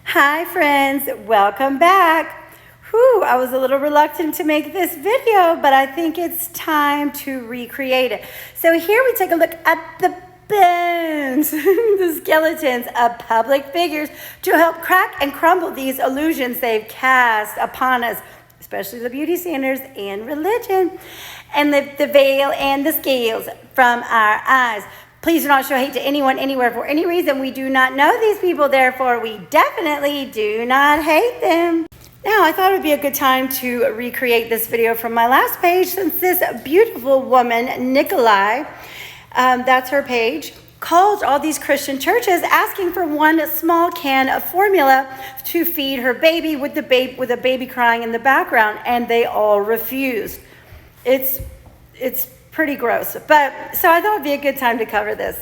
Hi friends, welcome back. Whew, I was a little reluctant to make this video, but I think it's time to recreate it. So here we take a look at the bones, the skeletons of public figures to help crack and crumble these illusions they've cast upon us, especially the beauty standards and religion, and the veil and the scales from our eyes. Please do not show hate to anyone, anywhere, for any reason. We do not know these people, therefore we definitely do not hate them. Now, I thought it would be a good time to recreate this video from my last page, since this beautiful woman, Nikolai, that's her page, called all these Christian churches asking for one small can of formula to feed her baby with a baby crying in the background, and they all refused. It's pretty gross, but so I thought it'd be a good time to cover this.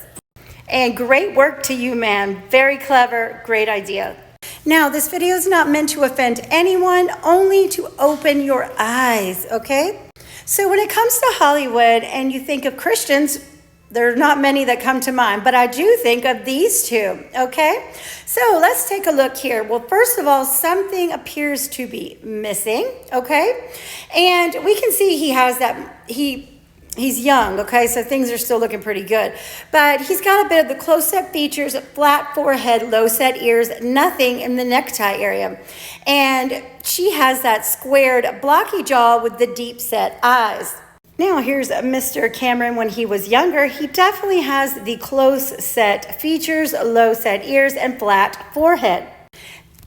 And great work to you, man. Very clever, great idea. Now, this video is not meant to offend anyone, only to open your eyes, okay? So when it comes to Hollywood and you think of Christians, there are not many that come to mind, but I do think of these two, okay? So let's take a look here. Well, first of all, something appears to be missing, okay? And we can see he has that, he's young, okay, so things are still looking pretty good. But he's got a bit of the close-set features, flat forehead, low-set ears, nothing in the necktie area. And she has that squared, blocky jaw with the deep-set eyes. Now, here's Mr. Cameron when he was younger. He definitely has the close-set features, low-set ears, and flat forehead.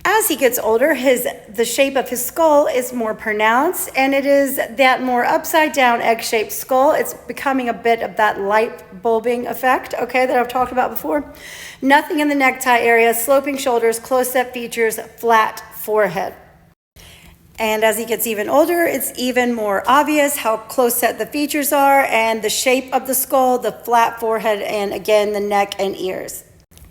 As he gets older, the shape of his skull is more pronounced, and it is that more upside-down egg-shaped skull. It's becoming a bit of that light bulbing effect, okay, that I've talked about before. Nothing in the necktie area, sloping shoulders, close-set features, flat forehead. And as he gets even older, it's even more obvious how close-set the features are, and the shape of the skull, the flat forehead, and again, the neck and ears.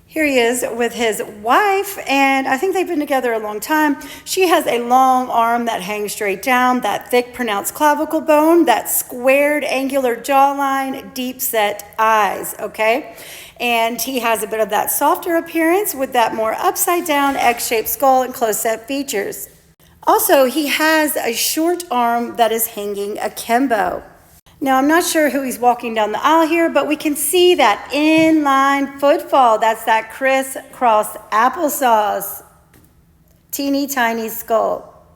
Here he is with his wife, and I think they've been together a long time. She has a long arm that hangs straight down, that thick, pronounced clavicle bone, that squared, angular jawline, deep-set eyes, okay? And he has a bit of that softer appearance with that more upside-down, egg-shaped skull and close-set features. Also, he has a short arm that is hanging akimbo. Now, I'm not sure who he's walking down the aisle here, but we can see that inline footfall. That's that crisscross applesauce. Teeny tiny skull.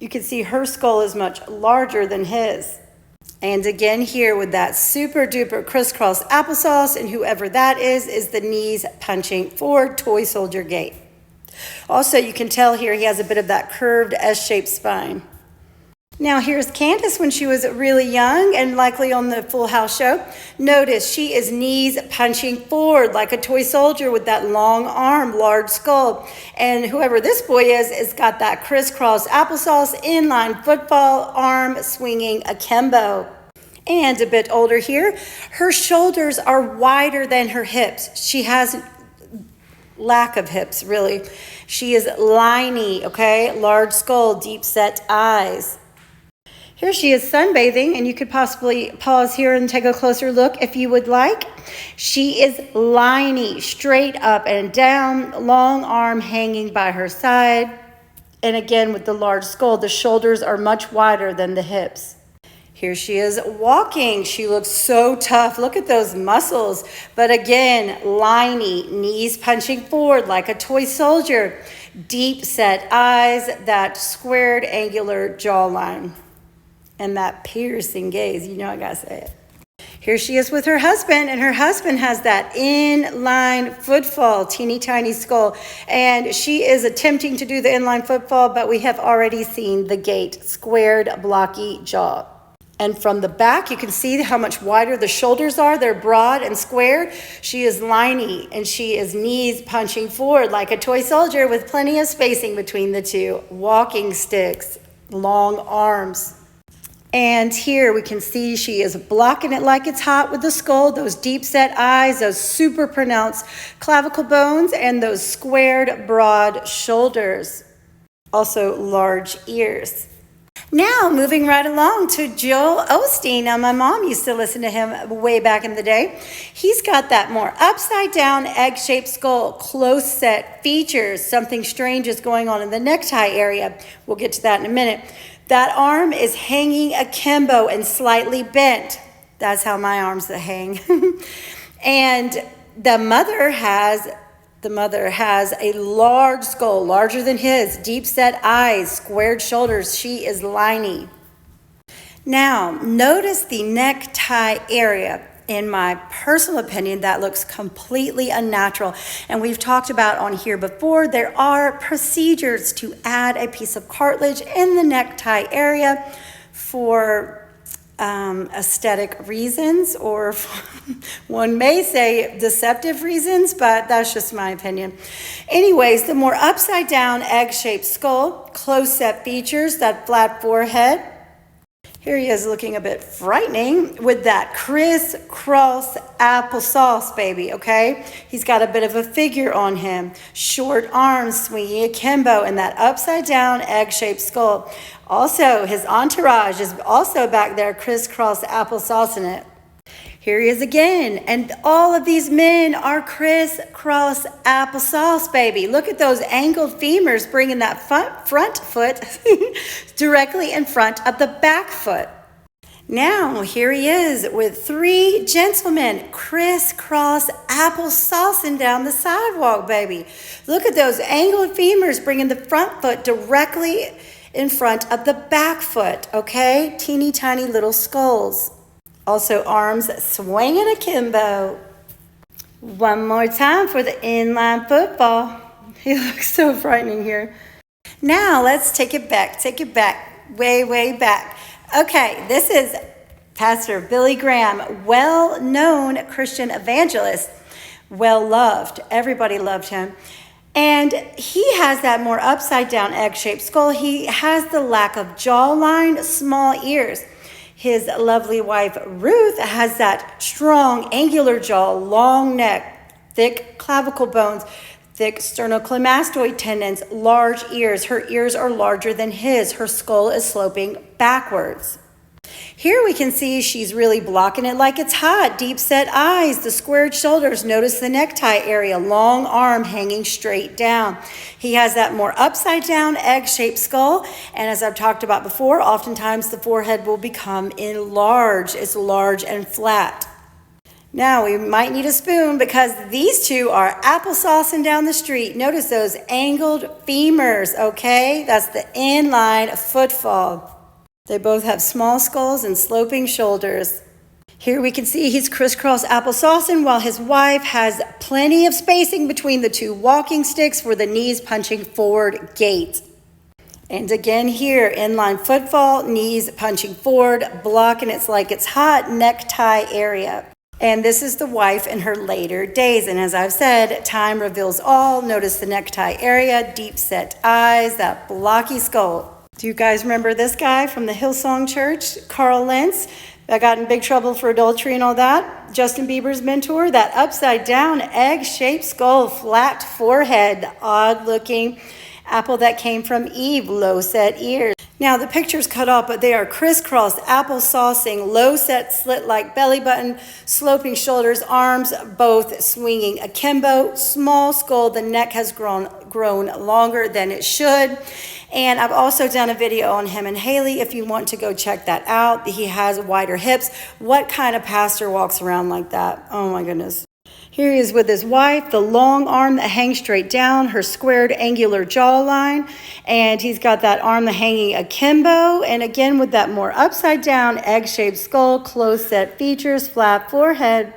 You can see her skull is much larger than his. And again here with that super duper crisscross applesauce, and whoever that is the knees punching forward, toy soldier gait. Also, you can tell here he has a bit of that curved S-shaped spine. Now, here's Candace when she was really young and likely on the Full House show. Notice she is knees punching forward like a toy soldier with that long arm, large skull. And whoever this boy is got that crisscross applesauce, inline football, arm swinging akimbo. And a bit older here, her shoulders are wider than her hips. She has lack of hips, really. She is liney, okay? Large skull, deep set eyes. Here she is sunbathing, and you could possibly pause here and take a closer look if you would like. She is liney, straight up and down, long arm hanging by her side. And again, with the large skull, the shoulders are much wider than the hips. Here she is walking. She looks so tough. Look at those muscles. But again, liney, knees punching forward like a toy soldier. Deep set eyes, that squared angular jawline. And that piercing gaze. You know I gotta say it. Here she is with her husband, and her husband has that inline footfall, teeny tiny skull. And she is attempting to do the inline footfall, but we have already seen the gait, squared, blocky jaw. And from the back, you can see how much wider the shoulders are. They're broad and square. She is liney, and she is knees punching forward like a toy soldier with plenty of spacing between the two. Walking sticks, long arms. And here we can see she is blocking it like it's hot with the skull, those deep set eyes, those super pronounced clavicle bones, and those squared, broad shoulders. Also large ears. Now, moving right along to Joel Osteen. Now, my mom used to listen to him way back in the day. He's got that more upside down egg-shaped skull, close set features. Something strange is going on in the necktie area. We'll get to that in a minute. That arm is hanging akimbo and slightly bent. That's how my arms hang. And the mother has a large skull, larger than his, deep set eyes, squared shoulders. She is liney. Now, notice the necktie area. In my personal opinion, that looks completely unnatural. And we've talked about on here before, there are procedures to add a piece of cartilage in the necktie area for aesthetic reasons, or one may say deceptive reasons, but that's just my opinion. Anyways, the more upside down egg-shaped skull, close set features, that flat forehead. Here he is looking a bit frightening with that crisscross applesauce, baby, okay? He's got a bit of a figure on him. Short arms swinging akimbo and that upside down egg-shaped skull. Also, his entourage is also back there, crisscross applesauce in it. Here he is again, and all of these men are crisscross applesauce, baby. Look at those angled femurs bringing that front foot directly in front of the back foot. Now, here he is with three gentlemen crisscross applesaucing down the sidewalk, baby. Look at those angled femurs bringing the front foot directly in front of the back foot, okay? Teeny tiny little skulls. Also arms swinging akimbo. One more time for the inline football. He looks so frightening here. Now let's take it back, way, way back. Okay, this is Pastor Billy Graham, well-known Christian evangelist, well-loved. Everybody loved him. And he has that more upside-down egg-shaped skull. He has the lack of jawline, small ears. His lovely wife, Ruth, has that strong, angular jaw, long neck, thick clavicle bones, thick sternocleidomastoid tendons, large ears. Her ears are larger than his. Her skull is sloping backwards. Here we can see she's really blocking it like it's hot. Deep set eyes, the squared shoulders. Notice the necktie area, long arm hanging straight down. He has that more upside down egg-shaped skull. And as I've talked about before, oftentimes the forehead will become enlarged. It's large and flat. Now we might need a spoon because these two are applesaucing down the street. Notice those angled femurs, okay? That's the inline footfall. They both have small skulls and sloping shoulders. Here we can see he's crisscross applesaucing while his wife has plenty of spacing between the two walking sticks for the knees punching forward gait. And again here, inline footfall, knees punching forward, blocking it's like it's hot, necktie area. And this is the wife in her later days. And as I've said, time reveals all. Notice the necktie area, deep set eyes, that blocky skull. Do you guys remember this guy from the Hillsong Church, Carl Lentz, that got in big trouble for adultery and all that? Justin Bieber's mentor, that upside down egg-shaped skull, flat forehead, odd looking apple that came from Eve, low set ears. Now the picture's cut off, but they are crisscrossed, applesaucing, low set slit-like belly button, sloping shoulders, arms both swinging akimbo, small skull. The neck has grown longer than it should. And I've also done a video on him and Haley if you want to go check that out. He has wider hips. What kind of pastor walks around like that? Oh my goodness. Here he is with his wife, the long arm that hangs straight down, her squared angular jawline, and he's got that arm hanging akimbo, and again with that more upside down egg-shaped skull, close set features, flat forehead.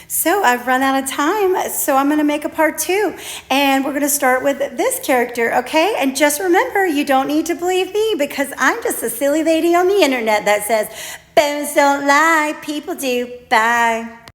So I've run out of time, so I'm going to make a part 2, and we're going to start with this character, okay? And just remember, you don't need to believe me because I'm just a silly lady on the internet that says, bones don't lie, people do. Bye.